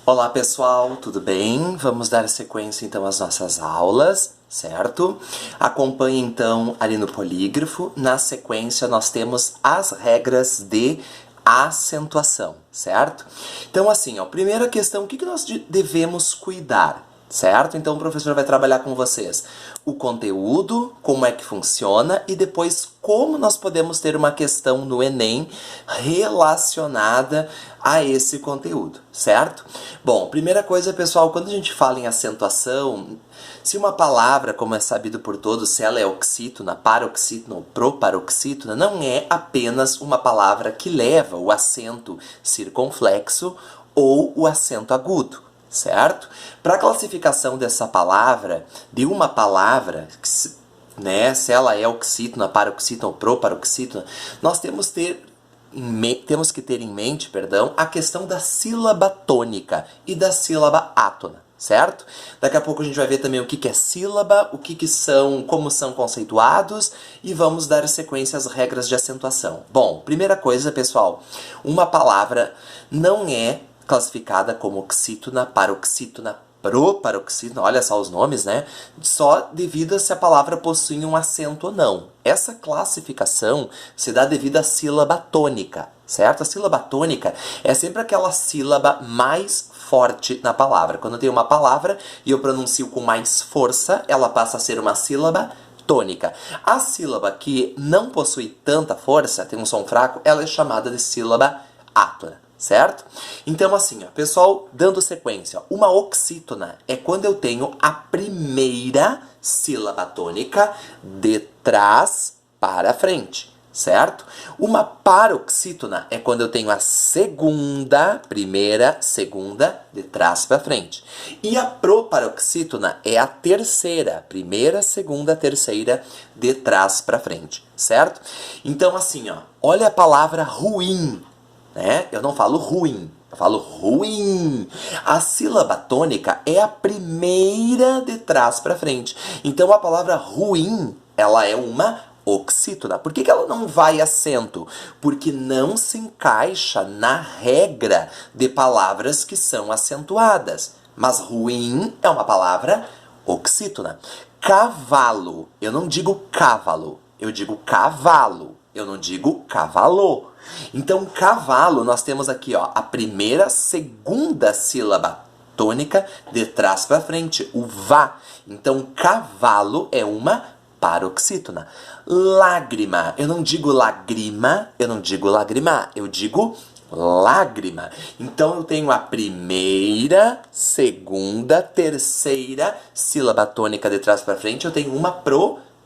Olá pessoal, tudo bem? Vamos dar sequência então às nossas aulas, certo? Acompanhe então ali no polígrafo. Na sequência nós temos as regras de acentuação, certo? Então assim, ó, primeira questão, o que nós devemos cuidar? Certo? Então o professor vai trabalhar com vocês o conteúdo, como é que funciona e depois como nós podemos ter uma questão no Enem relacionada a esse conteúdo, certo? Bom, primeira coisa, pessoal, quando a gente fala em acentuação, se uma palavra, como é sabido por todos, se ela é oxítona, paroxítona ou proparoxítona, não é apenas uma palavra que leva o acento circunflexo ou o acento agudo. Certo? Para a classificação dessa palavra, de uma palavra, né, se ela é oxítona, paroxítona ou proparoxítona, nós temos que ter em mente, a questão da sílaba tônica e da sílaba átona, certo? Daqui a pouco a gente vai ver também o que é sílaba, como são conceituados e vamos dar sequência às regras de acentuação. Bom, primeira coisa, pessoal, uma palavra não é classificada como oxítona, paroxítona, proparoxítona, olha só os nomes, né? Só devido a se a palavra possui um acento ou não. Essa classificação se dá devido à sílaba tônica, certo? A sílaba tônica é sempre aquela sílaba mais forte na palavra. Quando eu tenho uma palavra e eu pronuncio com mais força, ela passa a ser uma sílaba tônica. A sílaba que não possui tanta força, tem um som fraco, ela é chamada de sílaba átona. Certo? Então assim, ó, pessoal, dando sequência, uma oxítona é quando eu tenho a primeira sílaba tônica de trás para frente, certo? Uma paroxítona é quando eu tenho a primeira, segunda, de trás para frente. E a proparoxítona é a terceira, primeira, segunda, terceira, de trás para frente, certo? Então assim, ó, olha a palavra ruim. Né? Eu não falo ruim, eu falo ruim. A sílaba tônica é a primeira de trás para frente. Então a palavra ruim, ela é uma oxítona. Por que ela não vai acento? Porque não se encaixa na regra de palavras que são acentuadas. Mas ruim é uma palavra oxítona. Cavalo, eu não digo cavalo, eu digo cavalo, eu não digo cavalo. Então, cavalo, nós temos aqui, ó, a primeira, segunda sílaba tônica de trás para frente, o vá. Então, cavalo é uma paroxítona. Lágrima, eu não digo lagrima, eu não digo lagrimar, eu digo lágrima. Então, eu tenho a primeira, segunda, terceira sílaba tônica de trás para frente, eu tenho uma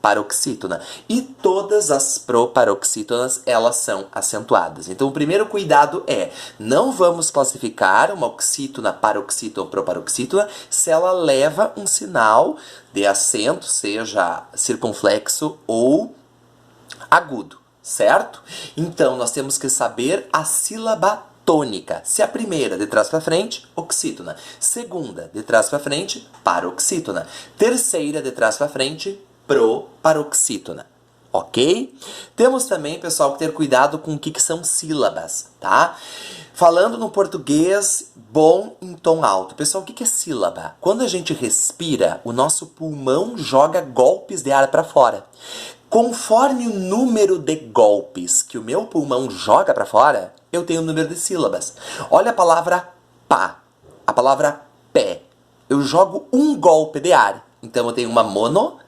paroxítona. E todas as proparoxítonas, elas são acentuadas. Então, o primeiro cuidado é, não vamos classificar uma oxítona, paroxítona ou proparoxítona se ela leva um sinal de acento, seja circunflexo ou agudo, certo? Então, nós temos que saber a sílaba tônica. Se a primeira, de trás para frente, oxítona. Segunda, de trás para frente, paroxítona. Terceira, de trás para frente, proparoxítona, ok? Temos também, pessoal, que ter cuidado com o que são sílabas, tá? Falando no português bom em tom alto. Pessoal, o que é sílaba? Quando a gente respira, o nosso pulmão joga golpes de ar para fora. Conforme o número de golpes que o meu pulmão joga para fora, eu tenho o número de sílabas. Olha a palavra pá, a palavra pé. Eu jogo um golpe de ar, então eu tenho uma monossílaba.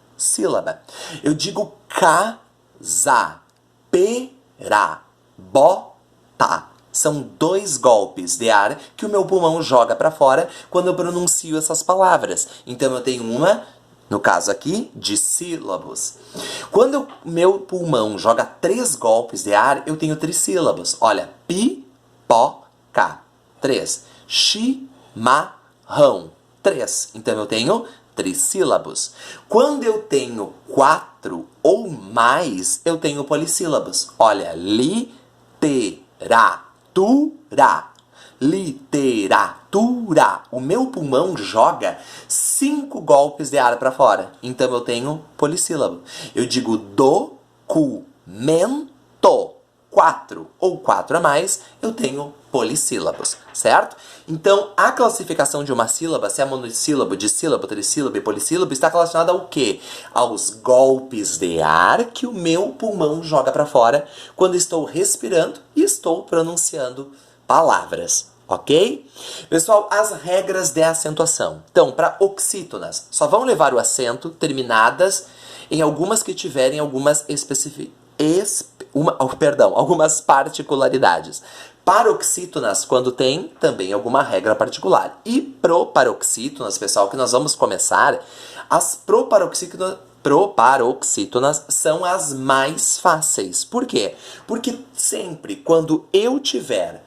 Eu digo casa, pera, bota. São dois golpes de ar que o meu pulmão joga para fora quando eu pronuncio essas palavras. Então eu tenho uma, no caso aqui, de sílabos. Quando o meu pulmão joga 3 golpes de ar, eu tenho trissílabos. Olha, pipoca, 3. Chimarrão, 3. Então eu tenho trissílabos. Quando eu tenho 4 ou mais, eu tenho polissílabos. Olha, literatura. O meu pulmão joga 5 golpes de ar para fora. Então eu tenho polissílabo. Eu digo documento. 4 ou 4 a mais, eu tenho polissílabos, certo? Então, a classificação de uma sílaba, se é monossílabo, dissílabo, trissílabo e polissílabo, está relacionada ao quê? Aos golpes de ar que o meu pulmão joga para fora quando estou respirando e estou pronunciando palavras, ok? Pessoal, as regras de acentuação. Então, para oxítonas, só vão levar o acento terminadas em algumas que tiverem algumas algumas particularidades. Paroxítonas, quando tem, também alguma regra particular. E proparoxítonas, pessoal, que nós vamos começar, as proparoxítonas são as mais fáceis. Por quê? Porque sempre quando eu tiver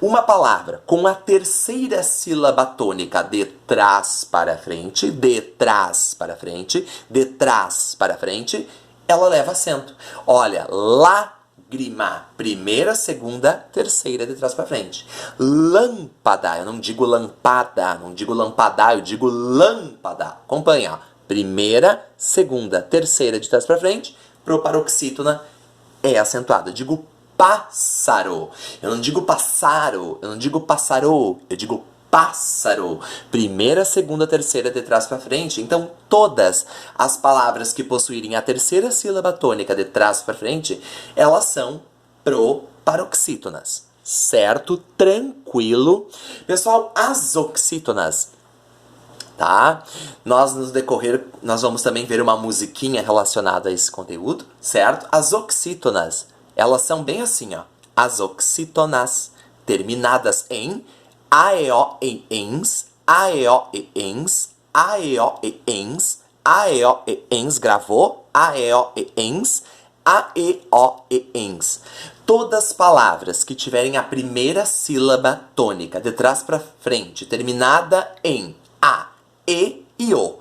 uma palavra com a terceira sílaba tônica de trás para frente, de trás para frente, de trás para frente, ela leva acento. Olha, lágrima, primeira, segunda, terceira de trás para frente. Lâmpada, eu não digo lampada, não digo lampadar, eu digo lâmpada. Acompanha, ó. Primeira, segunda, terceira de trás para frente, proparoxítona é acentuada. Eu digo pássaro. Eu não digo passaro, eu não digo passarô, eu digo pássaro. Primeira, segunda, terceira de trás para frente. Então, todas as palavras que possuírem a terceira sílaba tônica de trás para frente, elas são proparoxítonas. Certo? Tranquilo. Pessoal, as oxítonas, tá? No decorrer, nós vamos também ver uma musiquinha relacionada a esse conteúdo, certo? As oxítonas, elas são bem assim, ó. As oxítonas, terminadas em aeo e ens, aeo e ens, aeo e ens, aeo e ens, gravou? Aeo e ens, aeo e ens. Todas as palavras que tiverem a primeira sílaba tônica de trás para frente, terminada em a, e o,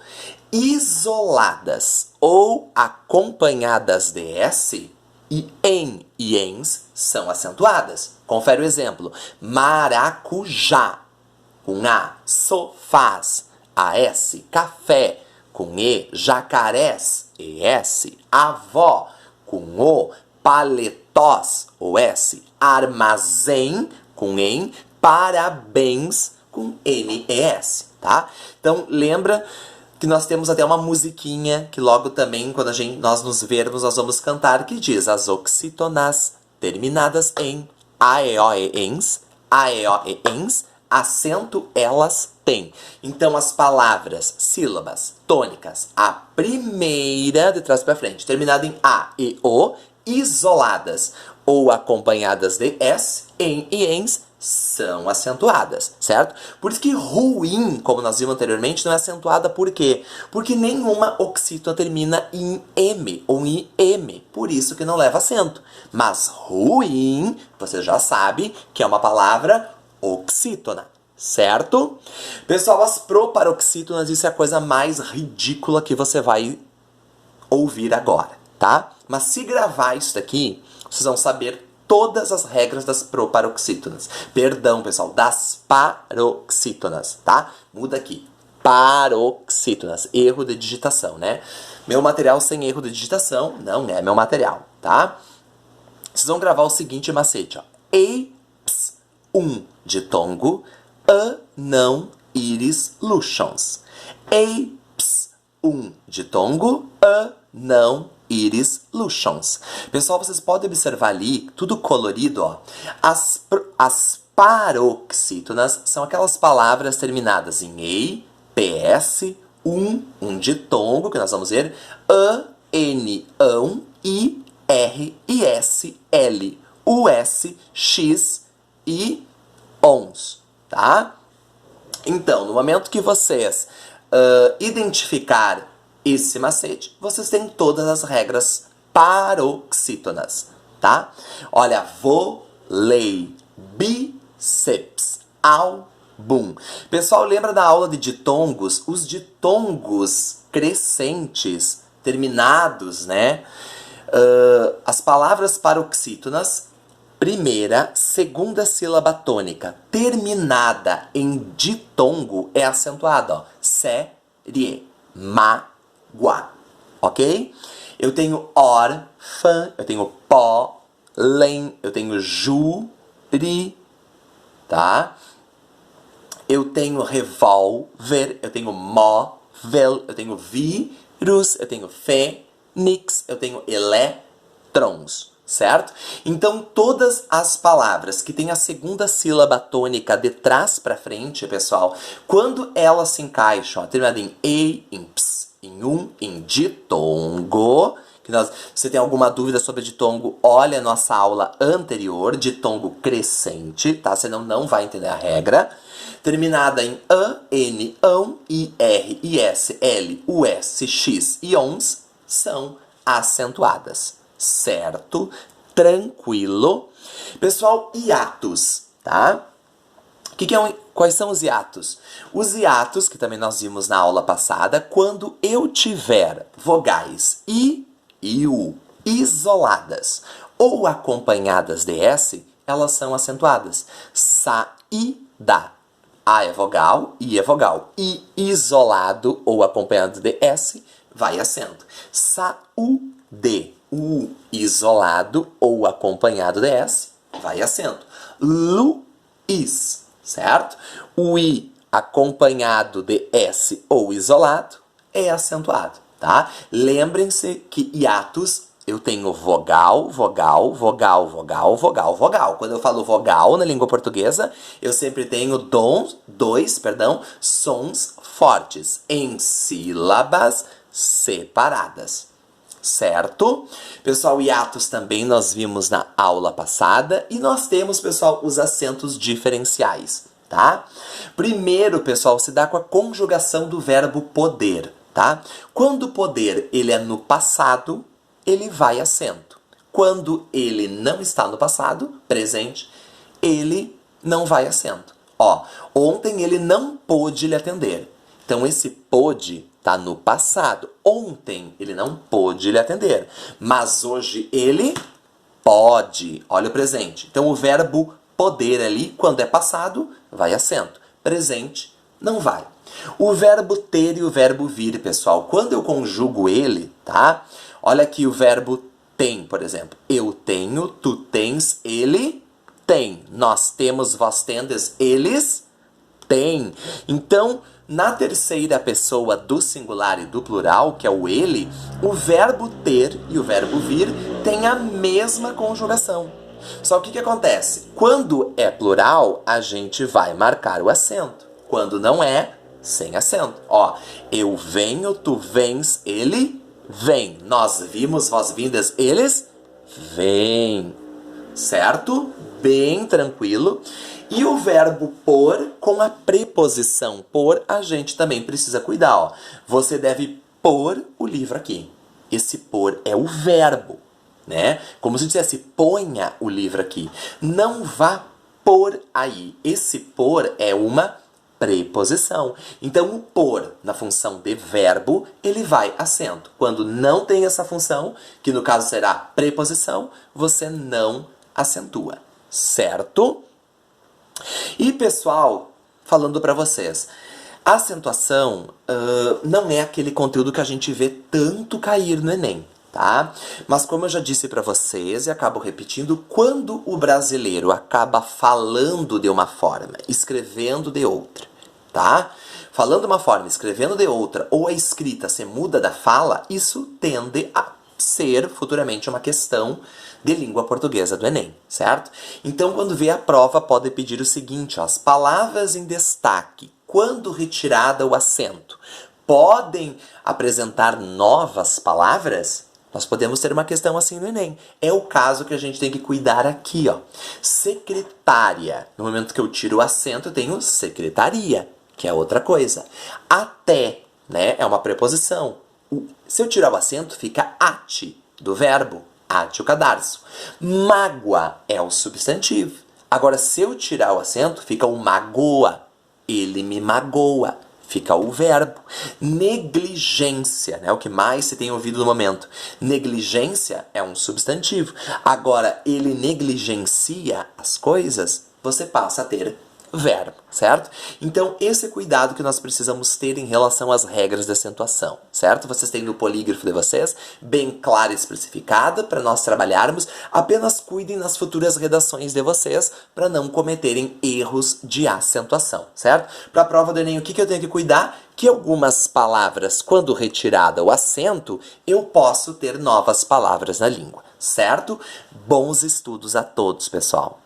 isoladas ou acompanhadas de s, e em e ens são acentuadas. Confere o exemplo. Maracujá, com a, sofás, AS, café, com e, jacarés, ES, avó, com o, paletós, OS, armazém, com em, parabéns, com NES, tá? Então, lembra que nós temos até uma musiquinha que logo também, quando nós nos vermos, nós vamos cantar, que diz as oxítonas terminadas em aeo e ens, acento elas têm. Então, as palavras, sílabas tônicas, a primeira de trás para frente, terminada em a e o, isoladas ou acompanhadas de s, em e ens, são acentuadas, certo? Por isso que ruim, como nós vimos anteriormente, não é acentuada. Por quê? Porque nenhuma oxítona termina em M ou em IM, por isso que não leva acento. Mas ruim, você já sabe que é uma palavra oxítona, certo? Pessoal, as proparoxítonas, isso é a coisa mais ridícula que você vai ouvir agora, tá? Mas se gravar isso daqui, vocês vão saber todas as regras das proparoxítonas. Perdão, pessoal, das paroxítonas, tá? Muda aqui. Paroxítonas. Erro de digitação, né? Meu material sem erro de digitação não é meu material, tá? Vocês vão gravar o seguinte macete, ó. E, ps, ditongo, a, não, íris, luxons. E, ps, ditongo, a, não, íris, luxons. Pessoal, vocês podem observar ali, tudo colorido, ó. As paroxítonas são aquelas palavras terminadas em ei, ps, ditongo, que nós vamos ver, a, n, ão, i, r, is, l, us, x e ons, tá? Então, no momento que vocês identificar esse macete, vocês têm todas as regras paroxítonas, tá? Olha, vôlei, bíceps, álbum. Pessoal, lembra da aula de ditongos? Os ditongos crescentes, terminados, né? As palavras paroxítonas, primeira, segunda sílaba tônica, terminada em ditongo, é acentuada, ó. Série, mágoa, ok? Eu tenho órfã, eu tenho len, eu tenho júri, tá? Eu tenho revólver, eu tenho móvel, eu tenho vírus, eu tenho fênix, eu tenho elétrons, certo? Então, todas as palavras que têm a segunda sílaba tônica de trás para frente, pessoal, quando elas se encaixam, terminada em e, em ps, em em ditongo, você tem alguma dúvida sobre ditongo, olha a nossa aula anterior, ditongo crescente, tá? Senão não vai entender a regra. Terminada em a, n, ão, i, r, i, s, l, u, s, x e ons, são acentuadas, certo? Tranquilo. Pessoal, hiatos, tá? Quais são os hiatos? Os hiatos, que também nós vimos na aula passada, quando eu tiver vogais i e u isoladas ou acompanhadas de s, elas são acentuadas. Saída. A é vogal, I é vogal. I isolado ou acompanhado de S, vai acento. Saúde. U isolado ou acompanhado de S, vai acento. Luiz, certo? O I acompanhado de S ou isolado é acentuado, tá? Lembrem-se que hiatos eu tenho vogal, vogal, vogal, vogal, vogal, vogal. Quando eu falo vogal na língua portuguesa, eu sempre tenho dois sons fortes em sílabas separadas, certo? Pessoal, hiatos também nós vimos na aula passada e nós temos, pessoal, os acentos diferenciais, tá? Primeiro, pessoal, se dá com a conjugação do verbo poder, tá? Quando o poder ele é no passado, ele vai acento. Quando ele não está no passado, presente, ele não vai acento. Ó, ontem ele não pôde lhe atender. Então, esse pôde está no passado. Ontem ele não pôde lhe atender. Mas hoje ele pode. Olha o presente. Então, o verbo poder ali, quando é passado, vai acento. Presente, não vai. O verbo ter e o verbo vir, pessoal, quando eu conjugo ele, tá? Olha aqui o verbo tem, por exemplo. Eu tenho, tu tens, ele tem. Nós temos, vós tendes, eles têm. Então, na terceira pessoa do singular e do plural, que é o ele, o verbo ter e o verbo vir têm a mesma conjugação. Só que o que acontece? Quando é plural, a gente vai marcar o acento. Quando não é, sem acento. Ó, eu venho, tu vens, ele vem. Nós vimos, vós vindas, eles vêm. Certo? Bem tranquilo. E o verbo por, com a preposição por, a gente também precisa cuidar. Ó. Você deve pôr o livro aqui. Esse pôr é o verbo, né? Como se dissesse, ponha o livro aqui. Não vá por aí. Esse por é uma preposição. Então, o por, na função de verbo, ele vai acento. Quando não tem essa função, que no caso será preposição, você não acentua, certo? E, pessoal, falando para vocês, a acentuação não é aquele conteúdo que a gente vê tanto cair no Enem, tá? Mas como eu já disse para vocês e acabo repetindo, quando o brasileiro acaba falando de uma forma, escrevendo de outra, tá? Falando de uma forma, escrevendo de outra, ou a escrita se muda da fala, isso tende a ser futuramente uma questão de língua portuguesa do Enem, certo? Então, quando vê a prova, pode pedir o seguinte, ó, as palavras em destaque, quando retirada o acento, podem apresentar novas palavras? Nós podemos ter uma questão assim no Enem. É o caso que a gente tem que cuidar aqui, ó. Secretária. No momento que eu tiro o acento, eu tenho secretaria, que é outra coisa. Até, né, é uma preposição. Se eu tirar o acento, fica ate, do verbo. Ate o cadarço. Mágoa é o substantivo. Agora, se eu tirar o acento, fica o magoa. Ele me magoa. Fica o verbo. Negligência, né? O que mais se tem ouvido no momento. Negligência é um substantivo. Agora, ele negligencia as coisas, você passa a ter verbo, certo? Então, esse cuidado que nós precisamos ter em relação às regras de acentuação, certo? Vocês têm no polígrafo de vocês, bem clara e especificada, para nós trabalharmos. Apenas cuidem nas futuras redações de vocês, para não cometerem erros de acentuação, certo? Para a prova do Enem, o que eu tenho que cuidar? Que algumas palavras, quando retirada o acento, eu posso ter novas palavras na língua, certo? Bons estudos a todos, pessoal!